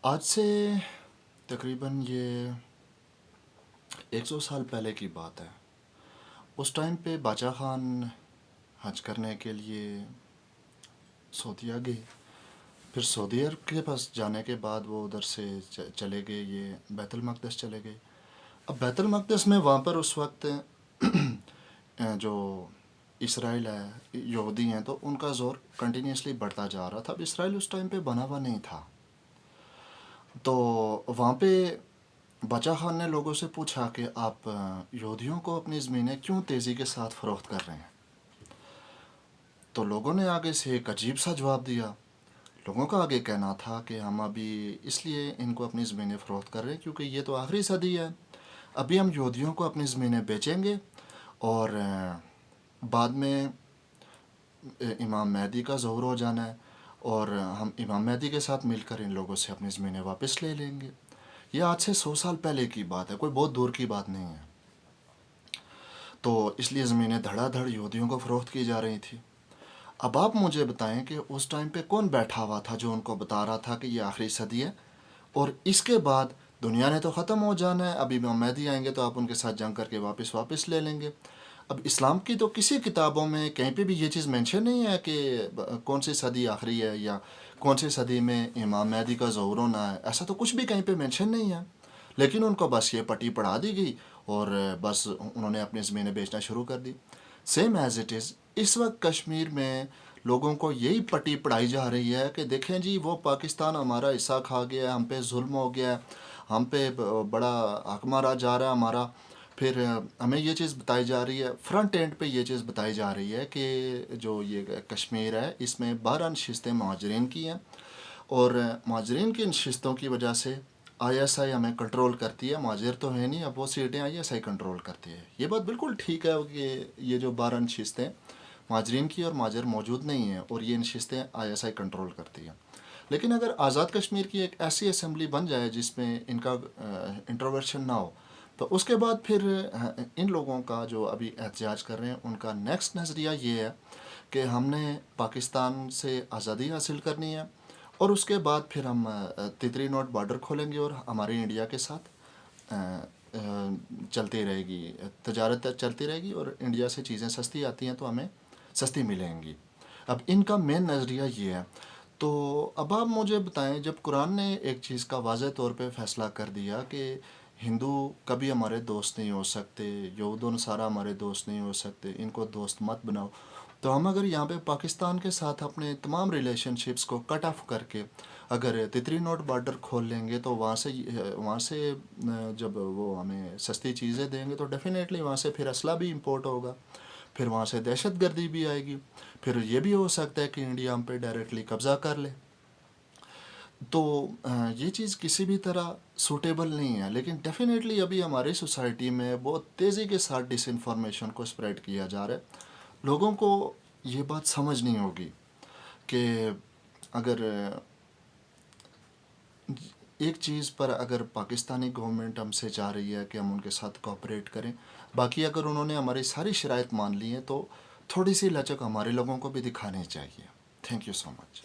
آج سے تقریباً یہ 100 سال پہلے کی بات ہے. اس ٹائم پہ باچا خان حج کرنے کے لیے سعودیہ گئے. پھر سعودیہ کے پاس جانے کے بعد وہ ادھر سے چلے گئے، یہ بیت المقدس چلے گئے. اب بیت المقدس میں وہاں پر اس وقت جو اسرائیل ہے، یہودی ہیں، تو ان کا زور کنٹینیوسلی بڑھتا جا رہا تھا. اب اسرائیل اس ٹائم پہ بنا ہوا نہیں تھا. تو وہاں پہ باچا خان نے لوگوں سے پوچھا کہ آپ یہودیوں کو اپنی زمینیں کیوں تیزی کے ساتھ فروخت کر رہے ہیں؟ تو لوگوں نے آگے سے ایک عجیب سا جواب دیا. لوگوں کا آگے کہنا تھا کہ ہم ابھی اس لیے ان کو اپنی زمینیں فروخت کر رہے ہیں کیونکہ یہ تو آخری صدی ہے. ابھی ہم یہودیوں کو اپنی زمینیں بیچیں گے اور بعد میں امام مہدی کا ظہور ہو جانا ہے اور ہم امام مہدی کے ساتھ مل کر ان لوگوں سے اپنی زمینیں واپس لے لیں گے. یہ آج سے 100 سال پہلے کی بات ہے، کوئی بہت دور کی بات نہیں ہے. تو اس لیے زمینیں دھڑا دھڑ یہودیوں کو فروخت کی جا رہی تھی. اب آپ مجھے بتائیں کہ اس ٹائم پہ کون بیٹھا ہوا تھا جو ان کو بتا رہا تھا کہ یہ آخری صدی ہے اور اس کے بعد دنیا نے تو ختم ہو جانا ہے، ابھی امام مہدی آئیں گے تو آپ ان کے ساتھ جنگ کر کے واپس لے لیں گے. اب اسلام کی تو کسی کتابوں میں کہیں پہ بھی یہ چیز مینشن نہیں ہے کہ کون سی صدی آخری ہے یا کون سی صدی میں امام مہدی کا ظہور ہونا ہے. ایسا تو کچھ بھی کہیں پہ مینشن نہیں ہے، لیکن ان کو بس یہ پٹی پڑھا دی گئی اور بس انہوں نے اپنی زمینیں بیچنا شروع کر دی. سیم ایز اٹ از اس وقت کشمیر میں لوگوں کو یہی پٹی پڑھائی جا رہی ہے کہ دیکھیں جی وہ پاکستان ہمارا حصہ کھا گیا ہے، ہم پہ ظلم ہو گیا ہے، ہم پہ بڑا حق مارا جا رہا ہے ہمارا. پھر ہمیں یہ چیز بتائی جا رہی ہے، فرنٹ اینڈ پہ یہ چیز بتائی جا رہی ہے کہ جو یہ کشمیر ہے اس میں 12 نشستیں مہاجرین کی ہیں اور مہاجرین کی نشستوں کی وجہ سے آئی ایس آئی ہمیں کنٹرول کرتی ہے. مہاجر تو ہے نہیں، اب وہ سیٹیں آئی ایس آئی کنٹرول کرتی ہے. یہ بات بالکل ٹھیک ہے کہ یہ جو 12 نشستیں مہاجرین کی اور مہاجر موجود نہیں ہیں اور یہ نشستیں آئی ایس آئی کنٹرول کرتی ہیں. لیکن اگر آزاد کشمیر کی ایک ایسی اسمبلی بن جائے جس میں ان کا انٹروورشن نہ ہو تو اس کے بعد پھر ان لوگوں کا جو ابھی احتجاج کر رہے ہیں ان کا نیکسٹ نظریہ یہ ہے کہ ہم نے پاکستان سے آزادی حاصل کرنی ہے اور اس کے بعد پھر ہم تیتری نوٹ بارڈر کھولیں گے اور ہماری انڈیا کے ساتھ چلتی رہے گی، تجارت چلتی رہے گی اور انڈیا سے چیزیں سستی آتی ہیں تو ہمیں سستی ملیں گی. اب ان کا مین نظریہ یہ ہے. تو اب آپ مجھے بتائیں، جب قرآن نے ایک چیز کا واضح طور پہ فیصلہ کر دیا کہ ہندو کبھی ہمارے دوست نہیں ہو سکتے، یہود و نصارہ ہمارے دوست نہیں ہو سکتے، ان کو دوست مت بناؤ، تو ہم اگر یہاں پہ پاکستان کے ساتھ اپنے تمام ریلیشن شپس کو کٹ آف کر کے اگر تتری نوٹ بارڈر کھول لیں گے تو وہاں سے جب وہ ہمیں سستی چیزیں دیں گے تو ڈیفینیٹلی وہاں سے پھر اسلحہ بھی امپورٹ ہوگا، پھر وہاں سے دہشت گردی بھی آئے گی، پھر یہ بھی ہو سکتا ہے کہ انڈیا ہم پہ ڈائریکٹلی قبضہ کر لے. تو یہ چیز کسی بھی طرح سوٹیبل نہیں ہے. لیکن ڈیفینیٹلی ابھی ہماری سوسائٹی میں بہت تیزی کے ساتھ ڈس انفارمیشن کو اسپریڈ کیا جا رہا ہے. لوگوں کو یہ بات سمجھ نہیں ہوگی کہ اگر ایک چیز پر اگر پاکستانی گورنمنٹ ہم سے چاہ رہی ہے کہ ہم ان کے ساتھ کوآپریٹ کریں، باقی اگر انہوں نے ہماری ساری شرائط مان لی ہیں تو تھوڑی سی لچک ہمارے لوگوں کو بھی دکھانی چاہیے. Thank you so much.